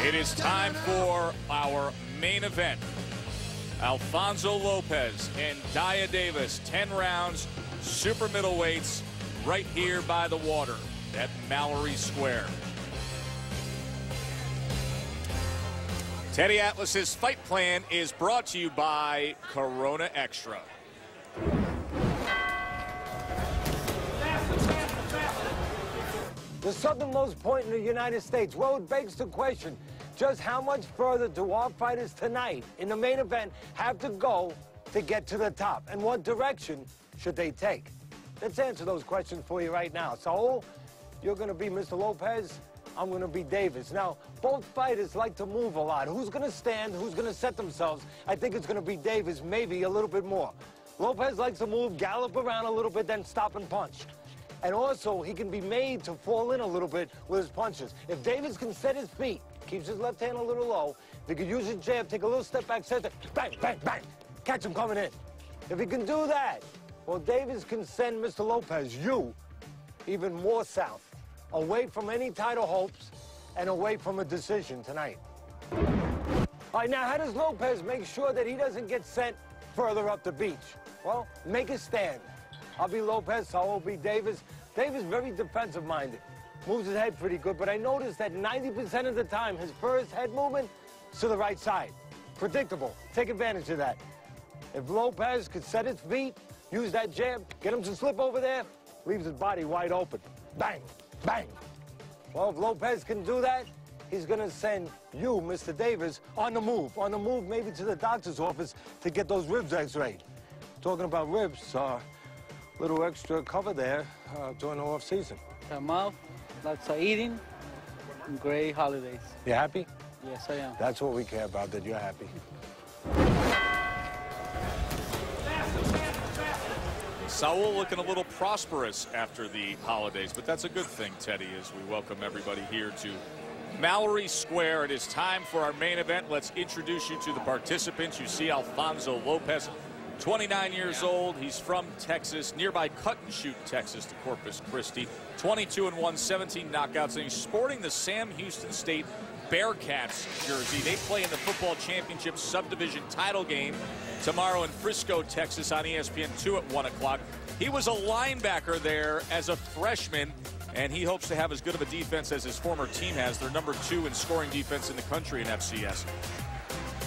It is time for our main event. Alfonso Lopez and Dyah Davis, 10 rounds, super middleweights, right here by the water at Mallory Square. Teddy Atlas's fight plan is brought to you by Corona Extra. The southernmost point in the United States. Well, it begs the question, just how much further do our fighters tonight in the main event have to go to get to the top? And what direction should they take? Let's answer those questions for you right now. So, you're going to be Mr. Lopez. I'm going to be Davis. Now, both fighters like to move a lot. Who's going to stand? Who's going to set themselves? I think it's going to be Davis, maybe a little bit more. Lopez likes to move, gallop around a little bit, then stop and punch. And also, he can be made to fall in a little bit with his punches. If Davis can set his feet, keeps his left hand a little low, if he could use his jab, take a little step back, center, bang, bang, bang, catch him coming in. If he can do that, well, Davis can send Mr. Lopez, even more south, away from any title hopes and away from a decision tonight. All right, now, how does Lopez make sure that he doesn't get sent further up the beach? Well, make a stand. I'll be Lopez, so I'll be Davis. Davis very defensive-minded. Moves his head pretty good, but I noticed that 90% of the time, his first head movement is to the right side. Predictable. Take advantage of that. If Lopez could set his feet, use that jab, get him to slip over there, leaves his body wide open. Bang, bang. Well, if Lopez can do that, he's going to send you, Mr. Davis, on the move. On the move, maybe to the doctor's office to get those ribs x-rayed. Talking about ribs, little extra cover there during the off-season. Come out, lots of eating, and great holidays. You happy? Yes, I am. That's what we care about, that you're happy. Saul looking a little prosperous after the holidays, but that's a good thing, Teddy, as we welcome everybody here to Mallory Square. It is time for our main event. Let's introduce you to the participants. You see Alfonso Lopez, 29 years old. He's from Texas, nearby Cut and Shoot, Texas, to Corpus Christi. 22-1, 17 knockouts, and he's sporting the Sam Houston State Bearcats jersey. They play in the football championship subdivision title game tomorrow in Frisco, Texas on ESPN2 at 1 o'clock. He was a linebacker there as a freshman, and he hopes to have as good of a defense as his former team has. They're #2 in scoring defense in the country in FCS.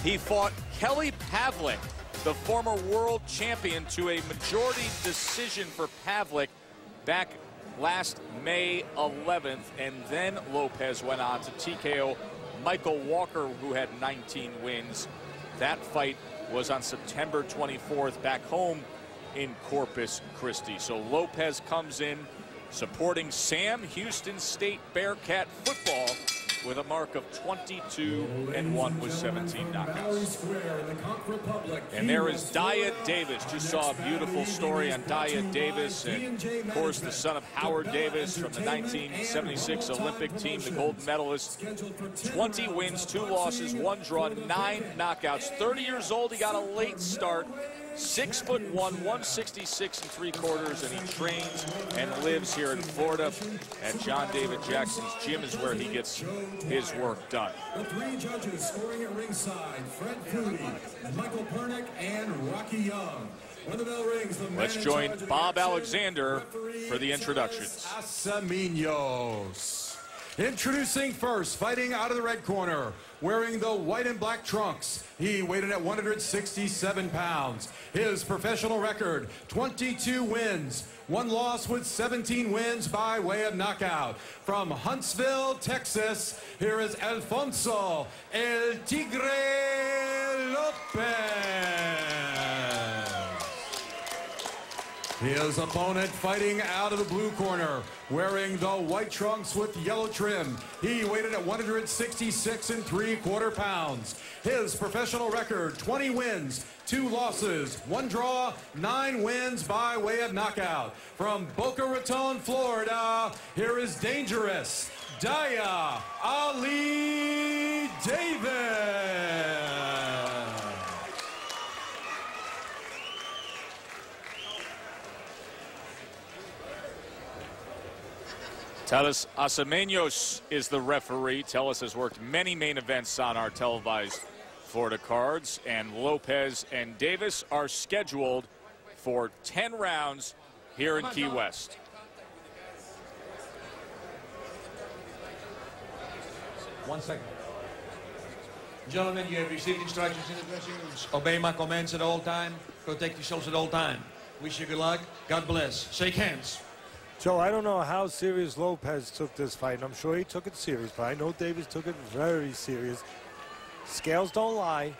He fought Kelly Pavlik, the former world champion, to a majority decision for Pavlik back last May 11th, and then Lopez went on to TKO Michael Walker, who had 19 wins. That fight was on September 24th back home in Corpus Christi. So Lopez comes in supporting Sam Houston State Bearcat football with a mark of 22-1 with 17 knockouts. And there is Dyah Davis. Just saw a beautiful story on Dyah Davis, and of course the son of Howard Davis from the 1976 Olympic team, the gold medalist. 20 wins, 2 losses, 1 draw, 9 knockouts. 30 years old, he got a late start. 6'1", 166 3/4, and he trains and lives here in Florida at John David Jackson's gym is where he gets his work done. The 3 judges scoring at ringside: Fred Foodie, Michael Pernick, and Rocky Young. When the bell rings, the Let's join Bob Alexander for the introductions. Asaminos. Introducing first, fighting out of the red corner, wearing the white and black trunks. He weighed in at 167 pounds. His professional record, 22 wins, 1 loss with 17 wins by way of knockout. From Huntsville, Texas, here is Alfonso El Tigre Lopez. His opponent fighting out of the blue corner, wearing the white trunks with yellow trim. He weighed in at 166 3/4 pounds. His professional record, 20 wins, 2 losses, 1 draw, 9 wins by way of knockout. From Boca Raton, Florida, here is dangerous Dyah Ali Davis. Teles Acemeños is the referee. Teles has worked many main events on our televised Florida cards, and Lopez and Davis are scheduled for 10 rounds here in Key West. One second. Gentlemen, you have received instructions in the dressing rooms. Obey my commands at all time. Protect yourselves at all time. Wish you good luck. God bless. Shake hands. Joe, I don't know how serious Lopez took this fight, and I'm sure he took it serious, but I know Davis took it very serious. Scales don't lie.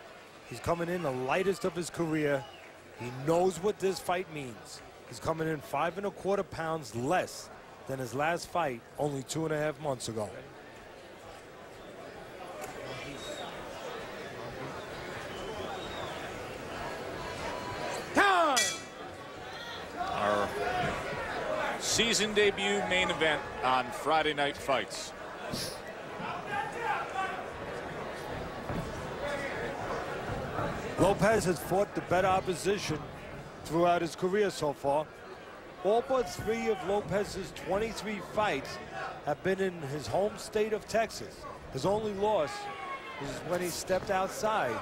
He's coming in the lightest of his career. He knows what this fight means. He's coming in 5 1/4 pounds less than his last fight only 2.5 months ago. Time! Our season debut main event on Friday Night Fights. Lopez has fought the better opposition throughout his career so far. All but 3 of Lopez's 23 fights have been in his home state of Texas. His only loss is when he stepped outside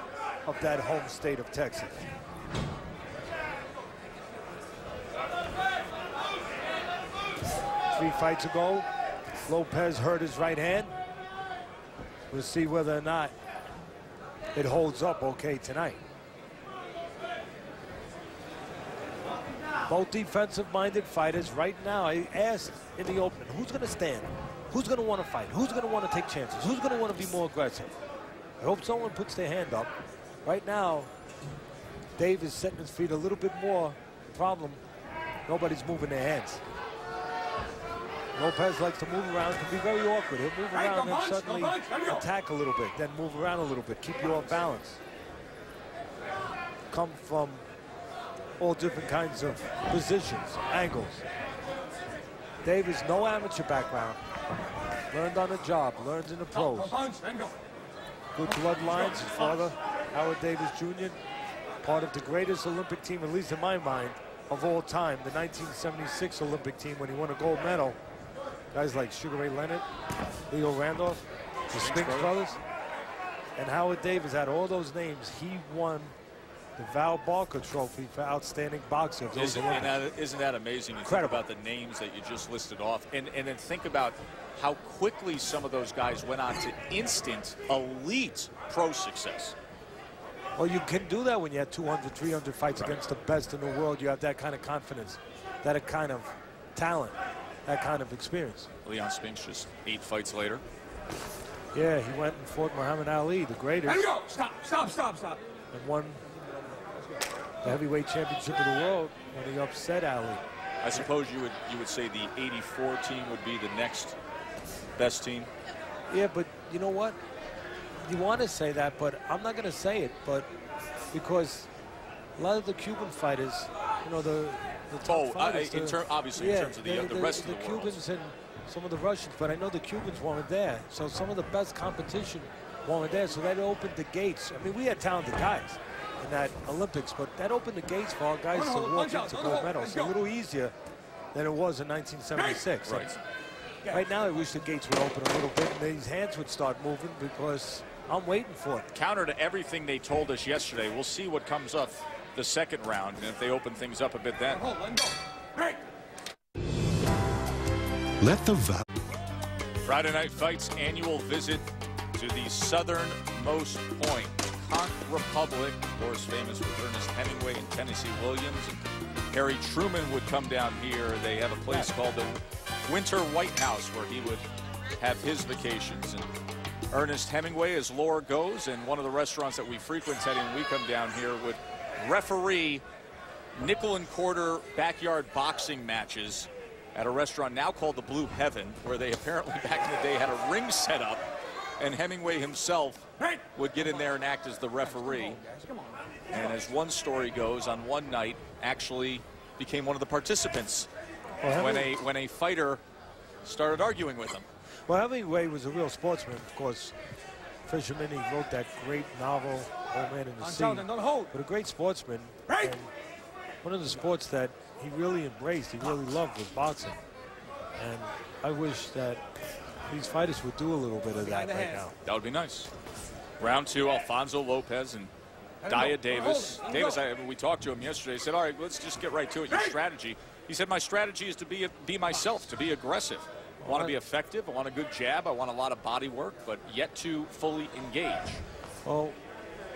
of that home state of Texas. Three fights ago, Lopez hurt his right hand. We'll see whether or not it holds up okay tonight. Both defensive-minded fighters right now. I asked in the opening, who's going to stand? Who's going to want to fight? Who's going to want to take chances? Who's going to want to be more aggressive? I hope someone puts their hand up. Right now, Dave is setting his feet a little bit more. The problem, nobody's moving their hands. Lopez likes to move around, can be very awkward. He'll move around and suddenly attack a little bit, then move around a little bit, keep you off balance. Come from all different kinds of positions, angles. Dave has no amateur background. Learned on the job, learned in the pros. Good bloodlines. His father, Howard Davis Jr., part of the greatest Olympic team, at least in my mind, of all time, the 1976 Olympic team when he won a gold medal. Guys like Sugar Ray Leonard, Leo Randolph, the Spinks brothers. And Howard Davis had all those names. He won the Val Barker Trophy for outstanding boxer of those Olympics. Isn't that amazing? You think about the names that you just listed off, and then think about how quickly some of those guys went on to instant elite pro success. Well, you can do that when you have 200, 300 fights against the best in the world. You have that kind of confidence, that kind of talent, that kind of experience. Leon Spinks just 8 fights later. Yeah, he went and fought Muhammad Ali, the greatest. Let go! Stop! And won the heavyweight championship of the world when he upset Ali. I suppose you would say the '84 team would be the next best team. Yeah, but you know what? You want to say that, but I'm not going to say it. But because a lot of the Cuban fighters, you know, the top fighters, obviously in terms of the rest of the world. The Cubans and some of the Russians, but I know the Cubans weren't there. So some of the best competition weren't there. So that opened the gates. I mean, we had talented guys in that Olympics, but that opened the gates for our guys to walk into gold medals. A little easier than it was in 1976. Right. Right now, I wish the gates would open a little bit and these hands would start moving, because I'm waiting for it. Counter to everything they told us yesterday. We'll see what comes up the second round, and if they open things up a bit then. Let the Friday Night Fights annual visit to the southernmost point, Conch Republic, of course famous with Ernest Hemingway and Tennessee Williams. And Harry Truman would come down here. They have a place called the Winter White House where he would have his vacations. And Ernest Hemingway, as lore goes, and one of the restaurants that we frequent, Teddy, when we come down here, would referee nickel and quarter backyard boxing matches at a restaurant now called the Blue Heaven, where they apparently back in the day had a ring set up, and Hemingway himself would get in there and act as the referee. And as one story goes, on one night actually became one of the participants when a fighter started arguing with him. Well, Hemingway was a real sportsman, of course. Fisherman, he wrote that great novel, Old Man in the Sea. But a great sportsman. And one of the sports that he really embraced, he really loved, was boxing. And I wish that these fighters would do a little bit of that right now. That would be nice. Round 2, Alfonso Lopez and Dyah Davis. Davis, we talked to him yesterday. He said, all right, let's just get right to it, your strategy. He said, my strategy is to be myself, to be aggressive. I want to be effective. I want a good jab. I want a lot of body work, but yet to fully engage. Well,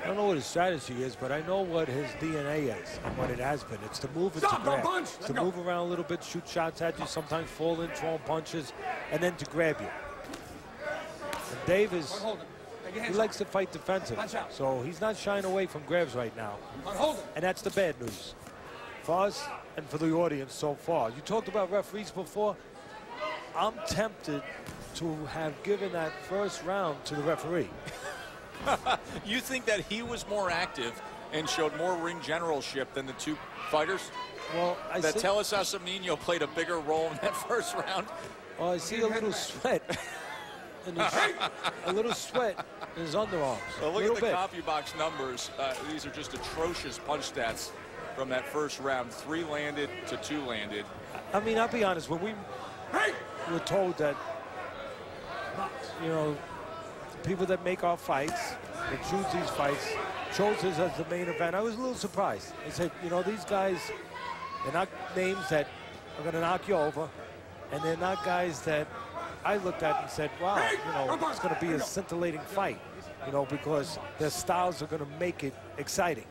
I don't know what his strategy is, but I know what his DNA is and what it has been. It's to move and to grab. It's to move around a little bit, shoot shots at you, sometimes fall in, throwing punches, and then to grab you. And Davis, he likes to fight defensive, so he's not shying away from grabs right now. And that's the bad news for us and for the audience so far. You talked about referees before. I'm tempted to have given that first round to the referee. You think that he was more active and showed more ring generalship than the two fighters? Well, that Telis Asamino played a bigger role in that first round? Well, I see a little sweat. A little sweat in his underarms. Well, look at the coffee box numbers. These are just atrocious punch stats from that first round. 3 landed to 2 landed. I mean, I'll be honest. When we were told that, you know, the people that make our fights, that choose these fights, chose this as the main event, I was a little surprised. They said, you know, these guys, they're not names that are going to knock you over, and they're not guys that I looked at and said, wow, you know, it's going to be a scintillating fight, you know, because their styles are going to make it exciting.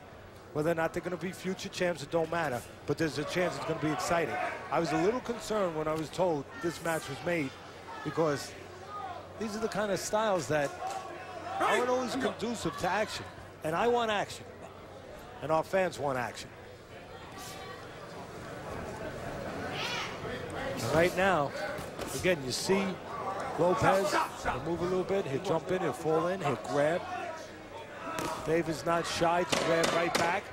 Whether or not they're going to be future champs, it don't matter, but there's a chance it's going to be exciting. I was a little concerned when I was told this match was made, because these are the kind of styles that aren't always conducive to action. And I want action, and our fans want action. And right now, again, you see Lopez, he'll move a little bit, he'll jump in, he'll fall in, he'll grab. Davis not shy to grab right back.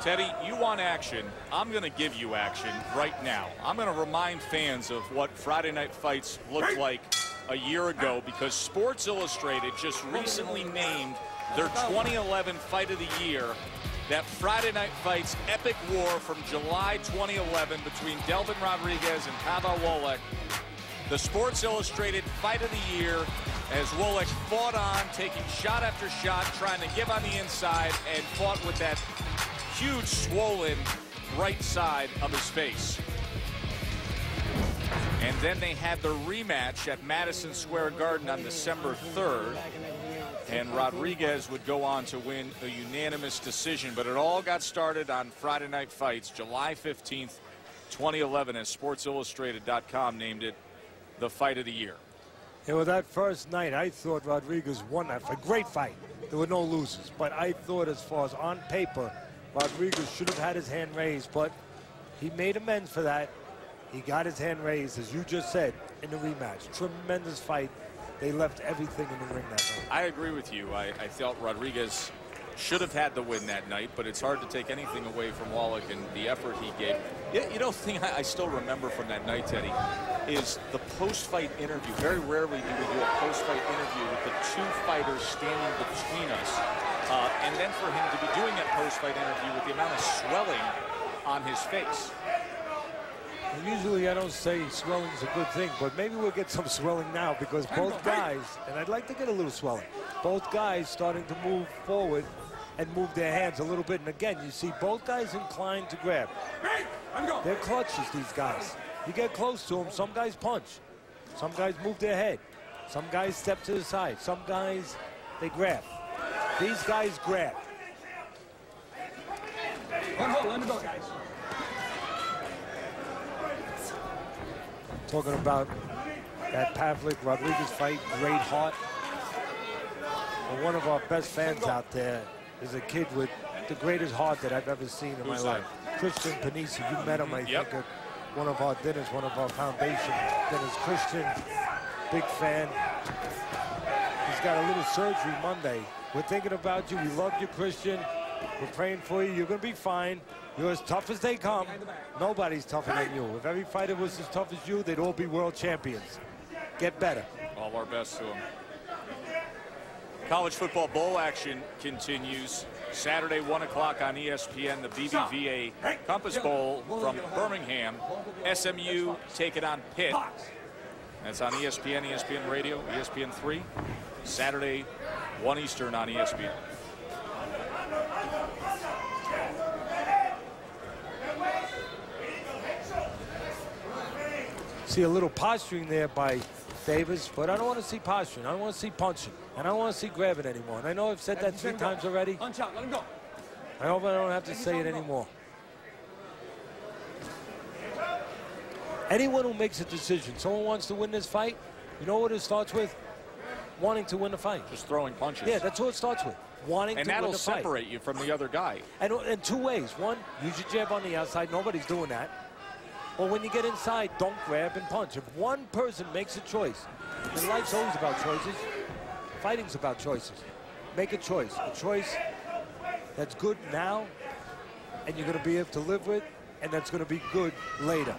Teddy, you want action. I'm going to give you action right now. I'm going to remind fans of what Friday Night Fights looked like a year ago, because Sports Illustrated just recently named their 2011 Fight of the Year. That Friday Night Fights epic war from July 2011 between Delvin Rodriguez and Pavel Wolek. The Sports Illustrated Fight of the Year, as Wolek fought on, taking shot after shot, trying to give on the inside, and fought with that huge swollen right side of his face. And then they had the rematch at Madison Square Garden on December 3rd. And Rodriguez would go on to win a unanimous decision. But it all got started on Friday Night Fights, July 15th, 2011, as SportsIllustrated.com named it the Fight of the Year. And with that first night, I thought Rodriguez won that fight. Great fight. There were no losers. But I thought, as far as on paper, Rodriguez should have had his hand raised. But he made amends for that. He got his hand raised, as you just said, in the rematch. Tremendous fight. They left everything in the ring that night. I agree with you. I felt Rodriguez should have had the win that night, but it's hard to take anything away from Wolek and the effort he gave. Yeah, you know, the thing I still remember from that night, Teddy, is the post-fight interview. Very rarely do we do a post-fight interview with the two fighters standing between us. And then for him to be doing that post-fight interview with the amount of swelling on his face. Usually I don't say swelling's a good thing, but maybe we'll get some swelling now, because both guys, and I'd like to get a little swelling, both guys starting to move forward and move their hands a little bit. And again, you see both guys inclined to grab. They're clutches, these guys. You get close to them, some guys punch. Some guys move their head. Some guys step to the side. Some guys, they grab. These guys grab. Let me go, guys. Talking about that Pavlik-Rodriguez fight, great heart. But one of our best fans out there is a kid with the greatest heart that I've ever seen in my life. Christian Panisi, you met him, I think, at one of our dinners, one of our foundation dinners. Christian, big fan. He's got a little surgery Monday. We're thinking about you. We love you, Christian. We're praying for you. You're going to be fine. You're as tough as they come. Nobody's tougher than you. If every fighter was as tough as you, they'd all be world champions. Get better. All our best to him. College football bowl action continues. Saturday, 1 o'clock on ESPN, the BBVA Compass Bowl from Birmingham. SMU taking on Pitt. That's on ESPN, ESPN Radio, ESPN 3. Saturday, 1 Eastern on ESPN. See a little posturing there by Davis, but I don't want to see posturing. I don't want to see punching. And I don't want to see grabbing anymore. And I know I've said that 3 times already. Punch out, let him go. I hope I don't have to say it anymore. Anyone who makes a decision, someone wants to win this fight, you know what it starts with? Wanting to win the fight. Just throwing punches. Yeah, that's all it starts with. Wanting to win the fight. And that'll separate you from the other guy. And in 2 ways. One, use your jab on the outside. Nobody's doing that. Or when you get inside, don't grab and punch. If one person makes a choice, and life's always about choices, fighting's about choices. Make a choice that's good now, and you're going to be able to live with, and that's going to be good later.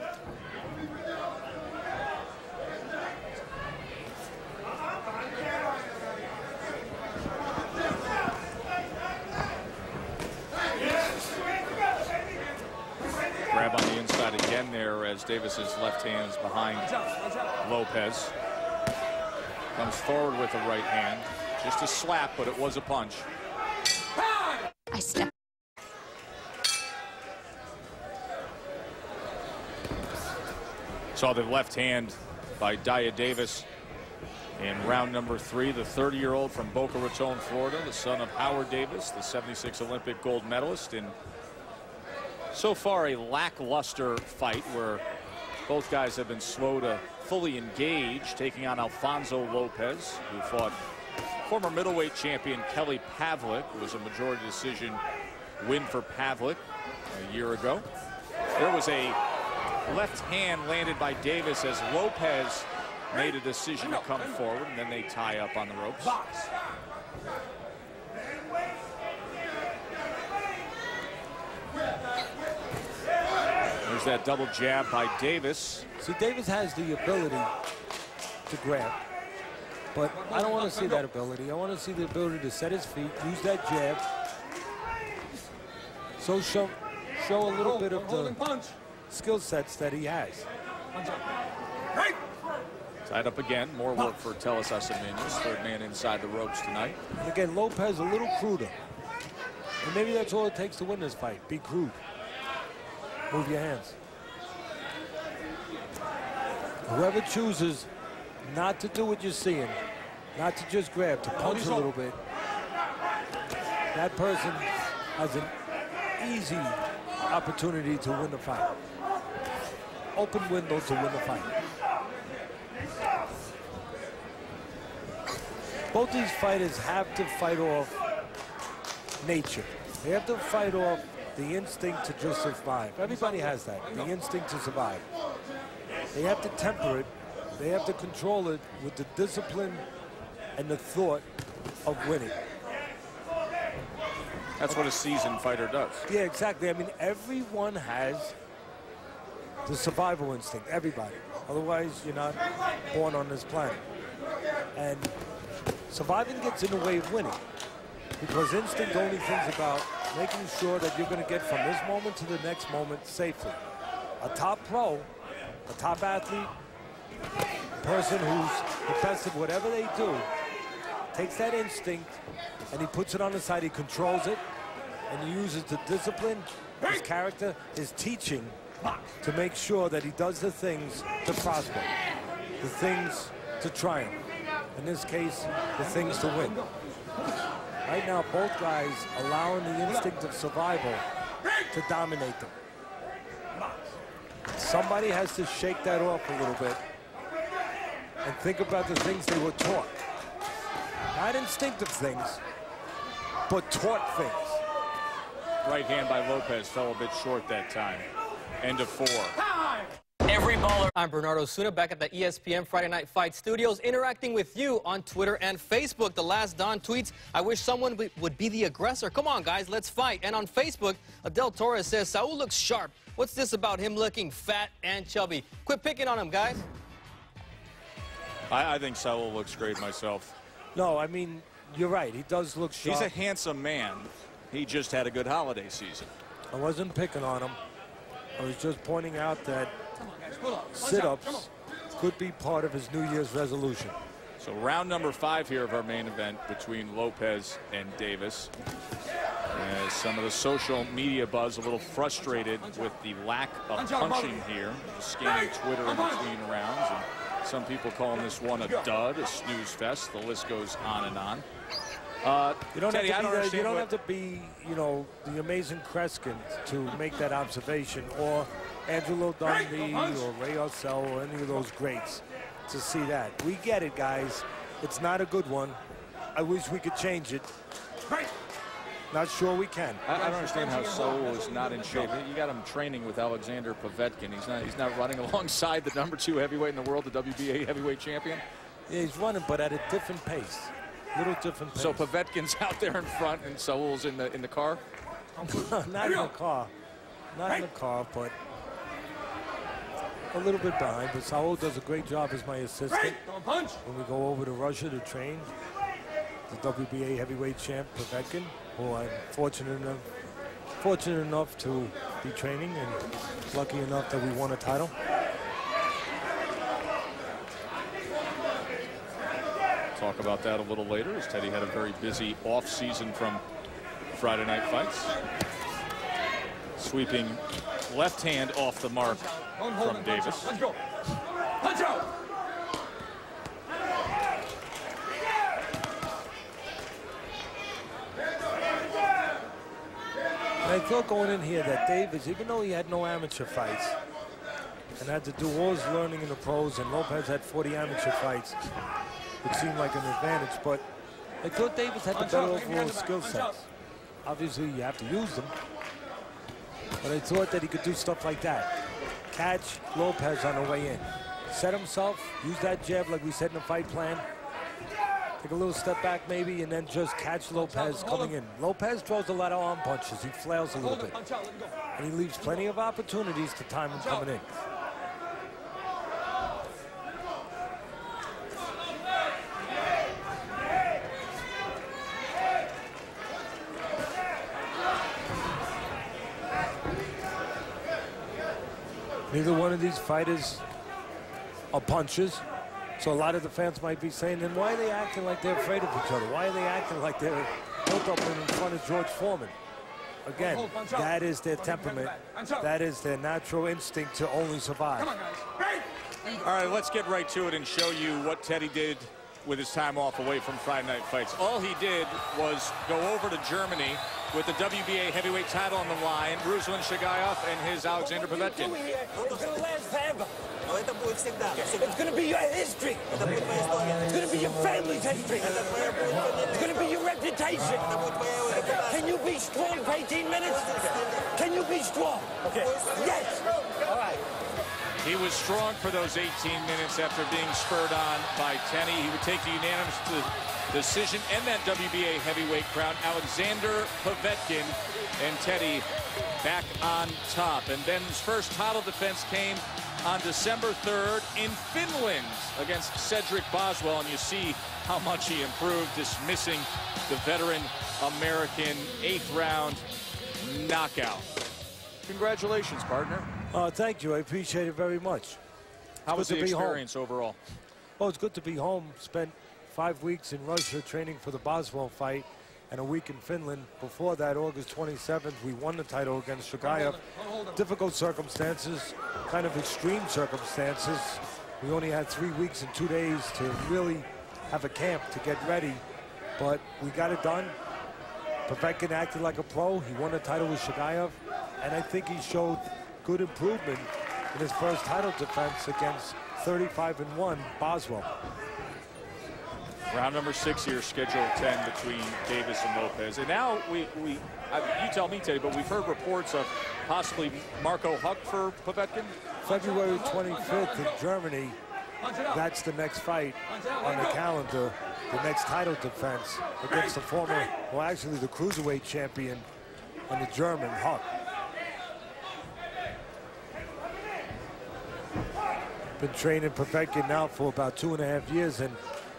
Grab on the inside again there as Davis's left hand's behind Lopez. Comes forward with the right hand. Just a slap, but it was a punch. I step. Saw the left hand by Dyah Davis in round number 3. The 30-year-old from Boca Raton, Florida, the son of Howard Davis, the '76 Olympic gold medalist, in so far a lackluster fight where both guys have been slow to fully engage, taking on Alfonso Lopez, who fought former middleweight champion Kelly Pavlik. It was a majority decision win for Pavlik a year ago. There was a left hand landed by Davis as Lopez made a decision to come forward, and then they tie up on the ropes. There's that double jab by Davis. See, Davis has the ability to grab, but I don't want to see that ability. I want to see the ability to set his feet, use that jab, so show a little bit of the skill sets that he has. Tied up again. More work for Telis Asaminas, third man inside the ropes tonight. And again, Lopez a little cruder. And maybe that's all it takes to win this fight. Be crude. Move your hands. Whoever chooses not to do what you're seeing, not to just grab, to punch a little bit, that person has an easy opportunity to win the fight. Open window to win the fight. Both these fighters have to fight off nature. They have to fight off the instinct to just survive. Everybody has that, the instinct to survive. They have to temper it. They have to control it with the discipline and the thought of winning. That's what a seasoned fighter does. Yeah, exactly. I mean, everyone has the survival instinct, everybody. Otherwise, you're not born on this planet. And surviving gets in the way of winning, because instinct only thinks about making sure that you're going to get from this moment to the next moment safely. A top pro, a top athlete, a person who's the best at whatever they do, takes that instinct and he puts it on the side, he controls it, and he uses the discipline, his character, his teaching to make sure that he does the things to prosper, the things to triumph. In this case, the things to win. Right now, both guys allowing the instinct of survival to dominate them. Somebody has to shake that off a little bit and think about the things they were taught. Not instinctive things, but taught things. Right hand by Lopez fell a bit short that time. End of 4. Every baller. I'm Bernardo Suna, back at the ESPN Friday Night Fight studios, interacting with you on Twitter and Facebook. The last Don tweets, I wish someone would be the aggressor. Come on, guys, let's fight. And on Facebook, Adele Torres says, Saul looks sharp. What's this about him looking fat and chubby? Quit picking on him, guys. I think Saul looks great myself. No, I mean, You're right. He does look sharp. He's a handsome man. He just had a good holiday season. I wasn't picking on him. I was just pointing out that sit-ups could be part of his New Year's resolution. So round number 5 here of our main event between Lopez and Davis. As some of the social media buzz a little frustrated with the lack of punching here. Scanning Twitter in between rounds. And some people calling this one a dud, a snooze fest. The list goes on and on. You don't, Teddy, have to be, you know, the amazing Kreskin to make that observation, or Angelo Dundee or Ray Arcel or any of those greats to see that. We get it, guys. It's not a good one. I wish we could change it. Not sure we can. I don't understand how Saul is not in shape. You got him training with Alexander Povetkin. He's not running alongside the #2 heavyweight in the world, the WBA heavyweight champion. Yeah, he's running, but at a different pace. Little different pace. So Povetkin's out there in front and Saul's in the car? Not in the car. Not in the car, but a little bit behind. But Saul does a great job as my assistant. When we go over to Russia to train the WBA heavyweight champ Povetkin, who I'm fortunate enough to be training, and lucky enough that we won a title. Talk about that a little later, as Teddy had a very busy off season from Friday Night Fights. Sweeping left hand off the mark from Davis. Let's go. Punch out. And I thought going in here that Davis, even though he had no amateur fights and had to do all his learning in the pros, and Lopez had 40 amateur fights, it seemed like an advantage, but I thought Davis had the better overall skill sets. Obviously, you have to use them, but I thought that he could do stuff like that. Catch Lopez on the way in. Set himself, use that jab like we said in the fight plan. Take a little step back maybe, and then just catch Lopez coming in. Lopez throws a lot of arm punches. He flails a little bit. And he leaves plenty of opportunities to time him coming in. Neither one of these fighters are punchers. So a lot of the fans might be saying, then why are they acting like they're afraid of each other? Why are they acting like they're built up in front of George Foreman? Again, that is their temperament. That is their natural instinct to only survive. All right, let's get right to it and show you what Teddy did with his time off away from Friday Night Fights. All he did was go over to Germany with the WBA heavyweight title on the line, Ruslan Shagayev and his Alexander Povetkin. It's going to last forever. It's going to be your history. It's going to be your family's history. It's going to be your reputation. Can you be strong for 18 minutes? Can you be strong? Okay. Yes. All right. He was strong for those 18 minutes after being spurred on by Teddy. He would take the unanimous decision and that WBA heavyweight crown. Alexander Povetkin and Teddy back on top. And then his first title defense came on December 3rd in Finland against Cedric Boswell. And you see how much he improved, dismissing the veteran American 8th round knockout. Congratulations, partner. Thank you. I appreciate it very much. How was the experience overall? Well, it's good to be home. Spent 5 weeks in Russia training for the Boswell fight and a week in Finland. Before that, August 27th, we won the title against Shagayev. Difficult circumstances, kind of extreme circumstances. We only had 3 weeks and 2 days to really have a camp to get ready, but we got it done. Povetkin acted like a pro. He won the title with Shagayev, and I think he showed good improvement in his first title defense against 35-1 Boswell. Round number 6 here, schedule 10 between Davis and Lopez. And now you tell me, Teddy, but we've heard reports of possibly Marco Huck for Povetkin. February 25th in Germany. That's the next fight on the calendar, the next title defense against the former, well, actually the cruiserweight champion and the German Huck. Been training Povetkin now for about 2.5 years, and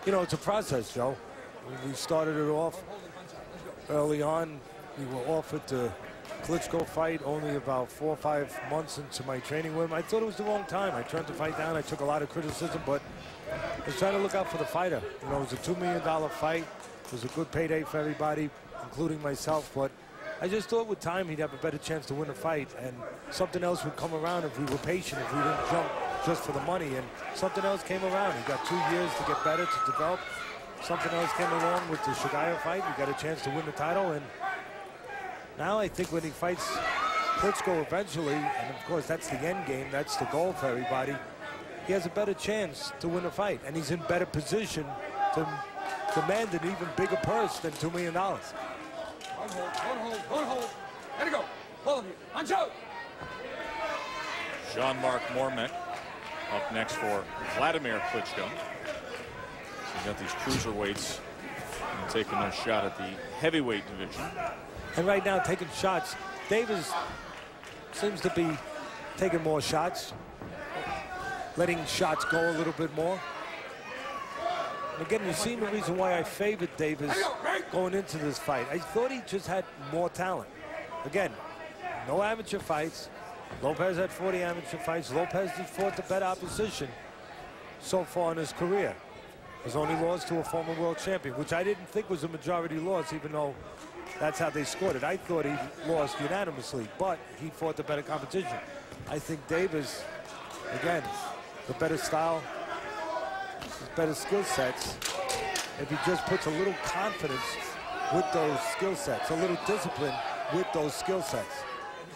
you know, it's a process, Joe. When we started it off early on, we were offered the Klitschko fight only about 4 or 5 months into my training with him. I thought it was the wrong time. I turned the fight down. I took a lot of criticism, but I was trying to look out for the fighter. You know, it was a $2 million fight. It was a good payday for everybody, including myself, but I just thought with time he'd have a better chance to win a fight, and something else would come around if we were patient, if we didn't jump just for the money, and something else came around. He got 2 years to get better, to develop. Something else came along with the Dyah fight. We got a chance to win the title, and now I think when he fights Klitschko eventually, and of course that's the end game, that's the goal for everybody, he has a better chance to win a fight, and he's in better position to demand an even bigger purse than $2 million. Don't hold. Let it go. All of you. Punch out. Jean-Marc Mormet up next for Vladimir Klitschko. So you got these cruiserweights and taking a shot at the heavyweight division. And right now, taking shots, Davis seems to be taking more shots, letting shots go a little bit more. And again, you've seen the reason why I favored Davis going into this fight. I thought he just had more talent. Again, no amateur fights. Lopez had 40 amateur fights. Lopez has fought the better opposition so far in his career. Has only lost to a former world champion, which I didn't think was a majority loss, even though that's how they scored it. I thought he lost unanimously, but he fought the better competition. I think Davis, again, the better style, better skill sets. If he just puts a little confidence with those skill sets, a little discipline with those skill sets.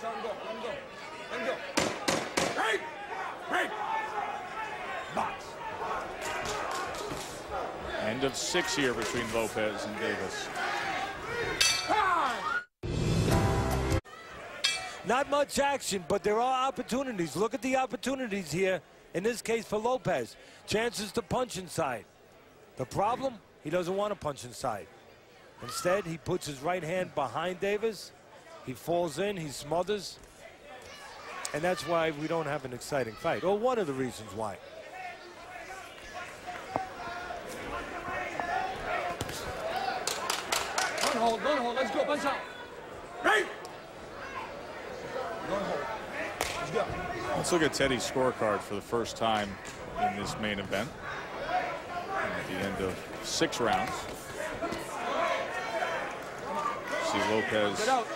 Let him go. Break. Box. End of 6 here between Lopez and Davis. Not much action, but there are opportunities. Look at the opportunities here. In this case for Lopez, chances to punch inside. The problem, he doesn't want to punch inside. Instead, he puts his right hand behind Davis. He falls in, he smothers. And that's why we don't have an exciting fight, or one of the reasons why. Don't hold. Let's go. Punch out. Right. Don't hold. Let's go. Let's look at Teddy's scorecard for the first time in this main event. At the end of 6 rounds. See Lopez Get out.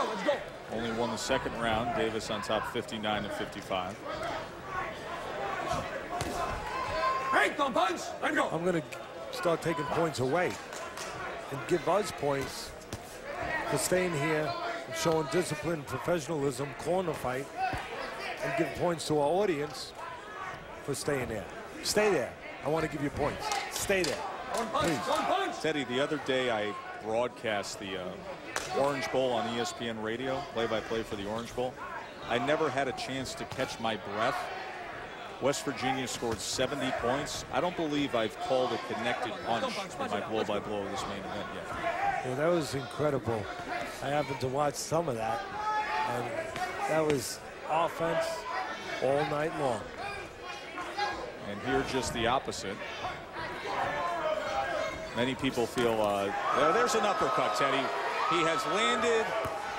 Let's go. only won the 2nd round. Davis on top 59-55. Hey, don't punch. Let go. I'm going to start taking points away and give us points for staying here and showing discipline, professionalism, corner fight, and give points to our audience for staying there. Stay there. I want to give you points. Stay there. Don't punch. Please. Don't punch. Teddy, the other day I broadcast the Orange Bowl on ESPN Radio, play-by-play for the Orange Bowl. I never had a chance to catch my breath. West Virginia scored 70 points. I don't believe I've called a connected punch in my blow-by-blow of this main event yet. Yeah, that was incredible. I happened to watch some of that, and that was offense all night long. And here just the opposite. Many people feel, there's an uppercut, Teddy. He has landed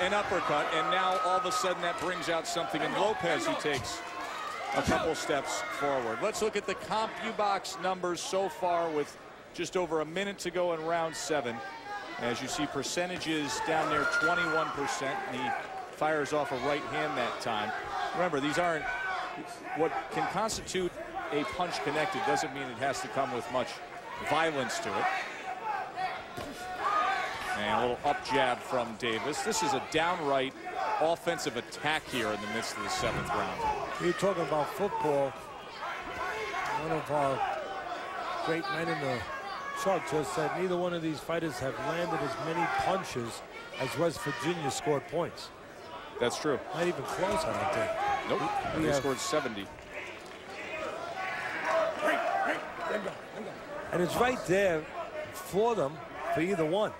an uppercut, and now all of a sudden that brings out something in Lopez, who takes a couple steps forward. Let's look at the CompuBox numbers so far with just over a minute to go in round 7. As you see, percentages down there, 21%. And he fires off a right hand that time. Remember, these aren't what can constitute a punch connected. Doesn't mean it has to come with much violence to it. And a little up jab from Davis. This is a downright offensive attack here in the midst of the 7th round. You're talking about football. One of our great men in the chart just said neither one of these fighters have landed as many punches as West Virginia scored points. That's true. Not even close, I don't think. Nope. They scored 70. And it's right there for them, for either one.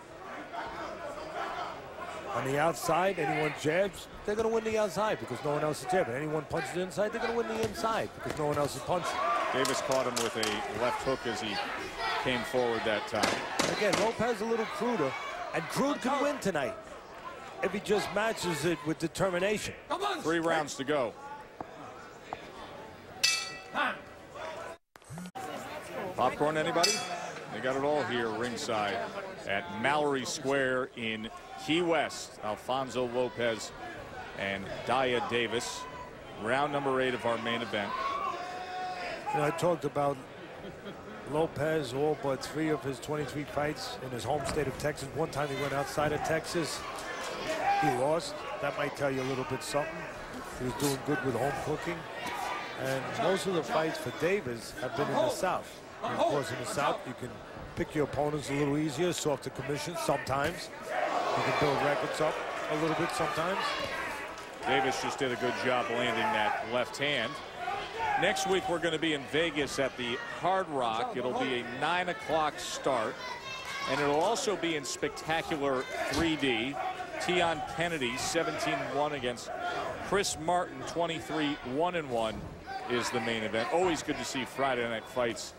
On the outside, anyone jabs, they're going to win the outside because no one else is jabbing. Anyone punches the inside, they're going to win the inside because no one else is punching. Davis caught him with a left hook as he came forward that time. Again, Lopez a little cruder, and crude can win tonight if he just matches it with determination. 3 rounds to go. Popcorn, anybody? They got it all here ringside at Mallory Square in Key West. Alfonso Lopez and Dyah Davis. Round number 8 of our main event. You know, I talked about Lopez, all but 3 of his 23 fights in his home state of Texas. One time he went outside of Texas. He lost. That might tell you a little bit something. He was doing good with home cooking. And most of the fights for Davis have been in the South. And of course, in the South, you can pick your opponents a little easier, softer commissions sometimes. You can build records up a little bit sometimes. Davis just did a good job landing that left hand. Next week, we're going to be in Vegas at the Hard Rock. It'll be a 9 o'clock start. And it'll also be in spectacular 3D. Tion Kennedy, 17-1 against Chris Martin, 23-1-1 is the main event. Always good to see Friday night fights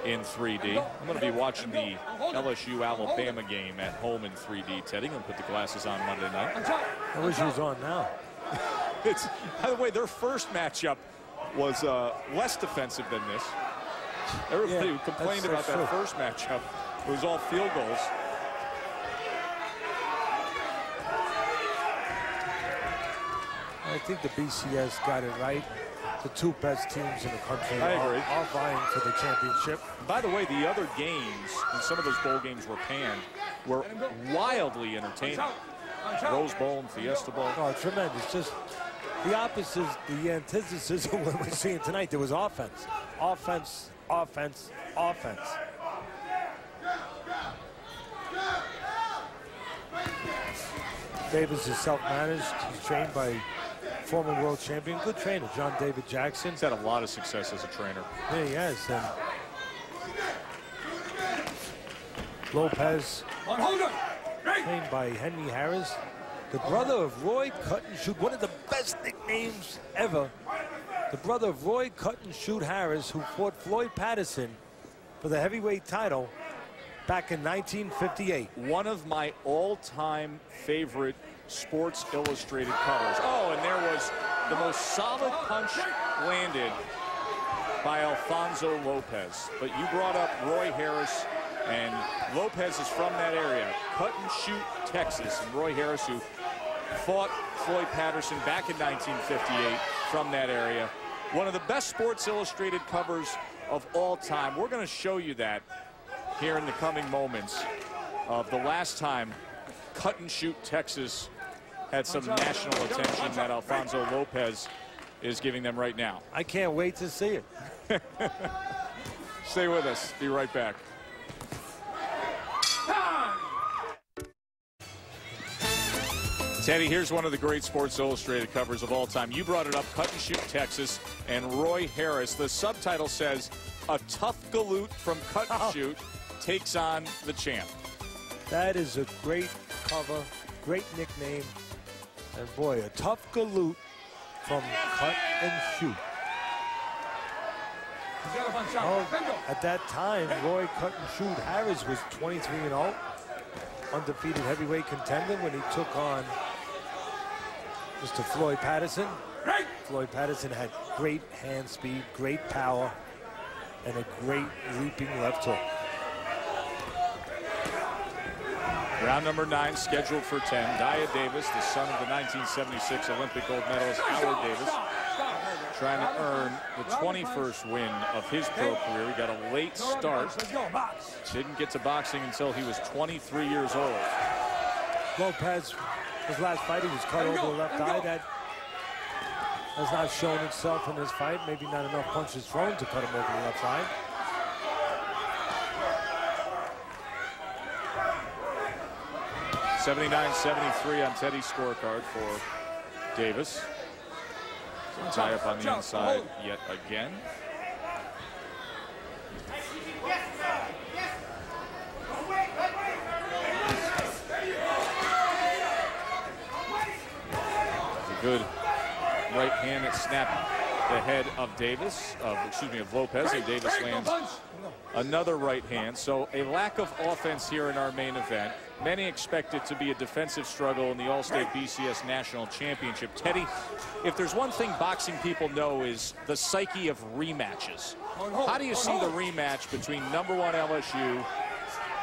in 3D. I'm going to be watching the LSU-Alabama game at home in 3D, Teddy. I'm going to put the glasses on Monday night. I wish he was on now. It's, by the way, their first matchup was less defensive than this. Everybody who complained about that first matchup, it was all field goals. I think the BCS got it right. The 2 best teams in the country are vying for the championship. By the way, the other games, and some of those bowl games were panned, were wildly entertaining. Rose Bowl and Fiesta Bowl. Oh, tremendous. Just the opposite, the antithesis of what we're seeing tonight. There was offense. Offense, offense, offense. Davis is self-managed. He's trained by former world champion, good trainer, John David Jackson. He's had a lot of success as a trainer. Yeah, he has. And Lopez, trained by Henry Harris, the brother of Roy Cut and Shoot, one of the best nicknames ever. The brother of Roy Cut and Shoot Harris, who fought Floyd Patterson for the heavyweight title back in 1958. One of my all-time favorite Sports Illustrated covers. Oh, and there was the most solid punch landed by Alfonso Lopez. But you brought up Roy Harris, and Lopez is from that area, Cut and Shoot, Texas. And Roy Harris, who fought Floyd Patterson back in 1958 from that area. One of the best Sports Illustrated covers of all time. We're going to show you that here in the coming moments of the last time Cut and Shoot, Texas had some national attention that Alfonso Lopez is giving them right now. I can't wait to see it. Stay with us. Be right back. Teddy, here's one of the great Sports Illustrated covers of all time. You brought it up, Cut and Shoot, Texas, and Roy Harris. The subtitle says, "A tough galoot from Cut and Shoot takes on the champ." That is a great cover, great nickname. And boy, a tough galoot from Cut and Shoot. Oh, at that time, Roy Cut and Shoot Harris was 23-0, undefeated heavyweight contender when he took on Mr. Floyd Patterson. Floyd Patterson had great hand speed, great power, and a great leaping left hook. Round number 9 scheduled for 10. Dyah Davis, the son of the 1976 Olympic gold medalist Howard Davis, trying to earn the 21st win of his pro career. He got a late start. Didn't get to boxing until he was 23 years old. Lopez, his last fight, he was cut over the left eye. That has not shown itself in this fight. Maybe not enough punches thrown to cut him over the left eye. $79-73 on Teddy's scorecard for Davis. Tie up on the inside yet again. A good right hand that snapped the head of Davis, of Lopez, and Davis lands another right hand. So a lack of offense here in our main event. Many expect it to be a defensive struggle in the All-State BCS National Championship. Teddy, if there's one thing boxing people know is the psyche of rematches. How do you see the rematch between #1 LSU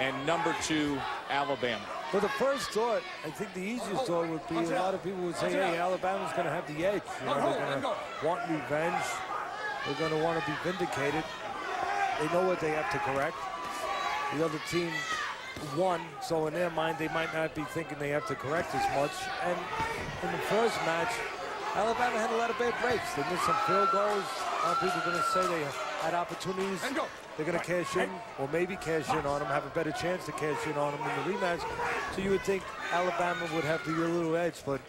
and #2 Alabama? Well, the first thought, I think the easiest thought would be a lot of people would say, hey, Alabama's going to have the edge. You know, they're going to want revenge. They're going to want to be vindicated. They know what they have to correct. The other team won, so in their mind, they might not be thinking they have to correct as much. And in the first match, Alabama had a lot of bad breaks. They missed some field goals. A lot of people are going to say they had opportunities. They're going to cash in, or maybe cash in on them, have a better chance to cash in on them in the rematch. So you would think Alabama would have the little edge, but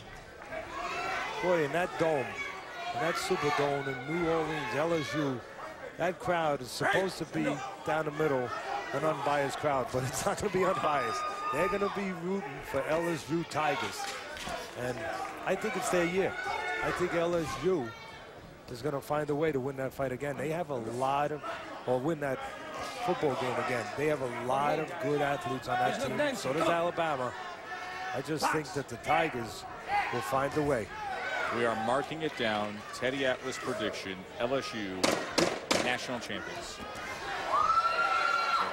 boy, in that dome, in that Superdome in New Orleans, LSU, that crowd is supposed to be down the middle, an unbiased crowd, but it's not going to be unbiased. They're going to be rooting for LSU Tigers, and I think it's their year. I think LSU is going to find a way to win that fight again. They have a lot of, or win that football game again. They have a lot of good athletes on that team. So does Alabama. I just think that the Tigers will find a way. We are marking it down. Teddy Atlas prediction, LSU national champions.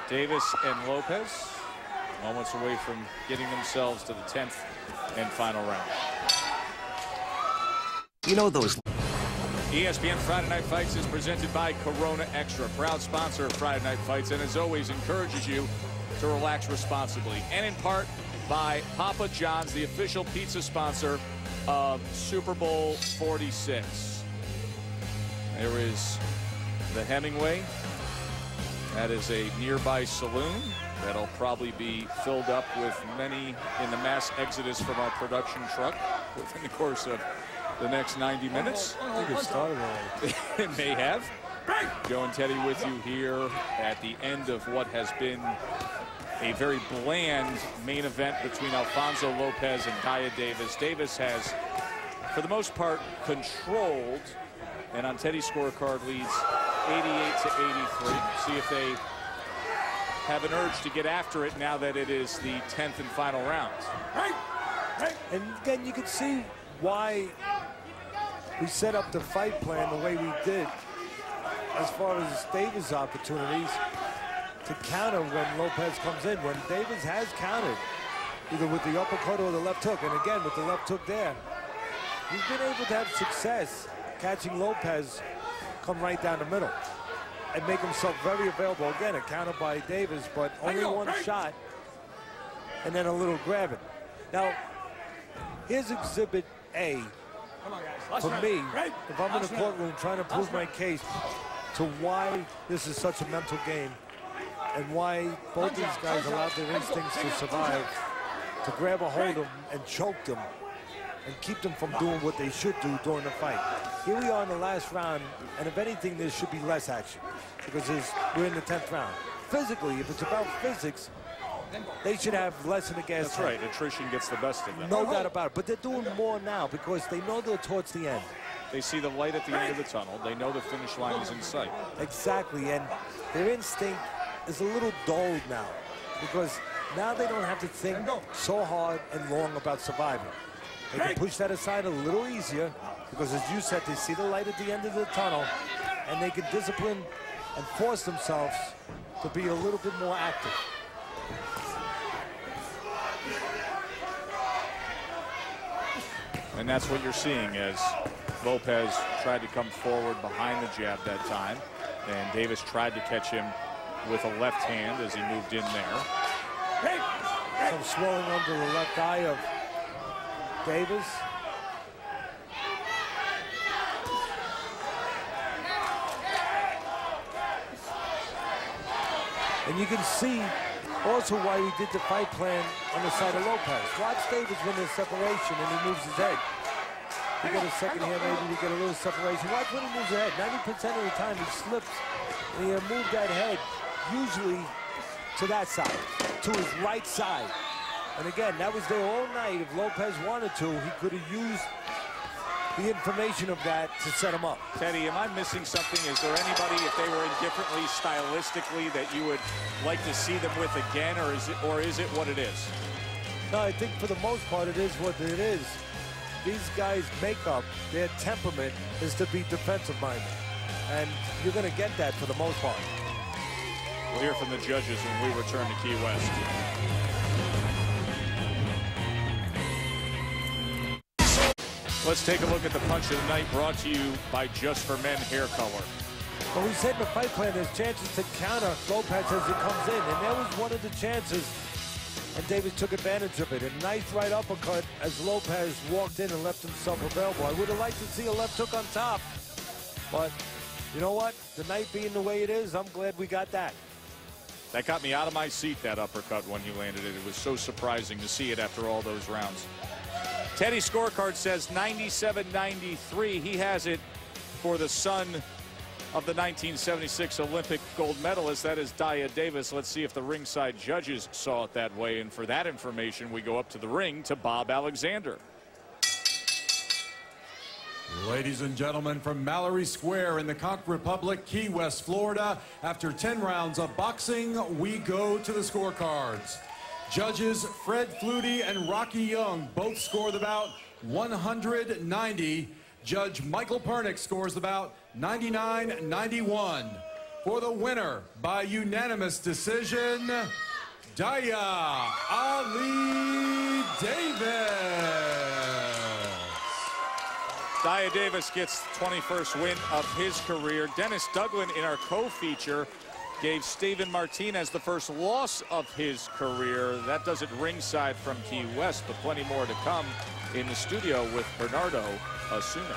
Davis and Lopez moments away from getting themselves to the 10th and final round. You know those. ESPN Friday Night Fights is presented by Corona Extra, proud sponsor of Friday Night Fights, and as always encourages you to relax responsibly. And in part by Papa John's, the official pizza sponsor of Super Bowl 46. There is the Hemingway. That is a nearby saloon that'll probably be filled up with many in the mass exodus from our production truck within the course of the next 90 minutes. I think it started already. It may have. Joe and Teddy with you here at the end of what has been a very bland main event between Alfonso Lopez and Dyah Davis. Davis has, for the most part, controlled, and on Teddy's scorecard leads 88-83. See if they have an urge to get after it now that it is the 10th and final round. And again, you can see why we set up the fight plan the way we did as far as Davis' opportunities to counter when Lopez comes in. When Davis has countered, either with the uppercut or the left hook, and again with the left hook there, he's been able to have success catching Lopez come right down the middle and make himself very available. Again, a counter by Davis, but only one shot and then a little grabbing. Now, here's Exhibit A. For me, if I'm in the courtroom trying to prove my case to why this is such a mental game and why both these guys allowed their instincts to survive, to grab a hold of them and choke them and keep them from doing what they should do during the fight. Here we are in the last round, and if anything, there should be less action because we're in the 10th round. Physically, if it's about physics, they should have less in the gas That's tank. right. Attrition gets the best of them. No doubt about it. But they're doing more now because they know they're towards the end. They see the light at the end of the tunnel. They know the finish line is in sight. Exactly. And their instinct is a little dulled now because now they don't have to think so hard and long about surviving. They can push that aside a little easier because, as you said, they see the light at the end of the tunnel and they can discipline and force themselves to be a little bit more active. And that's what you're seeing as Lopez tried to come forward behind the jab that time. And Davis tried to catch him with a left hand as he moved in there. Some swelling under the left eye of Davis. And you can see also why he did the fight plan on the side of Lopez. Watch Davis when there's separation and he moves his head. You get a second here maybe to get a little separation. Watch when he moves his head. 90% of the time he slips and he'll move that head usually to that side, to his right side. And again, that was there all night. If Lopez wanted to, he could have used the information of that to set them up. Teddy, am I missing something? Is there anybody, if they were in differently stylistically, that you would like to see them with again, or is it what it is? No, I think for the most part it is what it is. These guys' makeup, their temperament is to be defensive-minded. And you're going to get that for the most part. We'll hear from the judges when we return to Key West. Let's take a look at the punch of the night, brought to you by Just for Men Hair Color. Well, we said in the fight plan there's chances to counter Lopez as he comes in, and there was one of the chances, and Davis took advantage of it. A nice right uppercut as Lopez walked in and left himself available. I would have liked to see a left hook on top, but you know what? The night being the way it is, I'm glad we got that. That got me out of my seat, that uppercut, when he landed it. It was so surprising to see it after all those rounds. Teddy's scorecard says 97-93. He has it for the son of the 1976 Olympic gold medalist. That is Dyah Davis. Let's see if the ringside judges saw it that way. And for that information, we go up to the ring to Bob Alexander. Ladies and gentlemen, from Mallory Square in the Conch Republic, Key West, Florida, after 10 rounds of boxing, we go to the scorecards. Judges Fred Flutie and Rocky Young both score the bout 190. Judge Michael Pernick scores the bout 99-91. For the winner by unanimous decision, Dyah Ali Davis. Dyah Davis gets the 21st win of his career. Dennis Douglin in our co-feature gave Steven Martinez the first loss of his career. That does it ringside from Key West, but plenty more to come in the studio with Bernardo Osuna.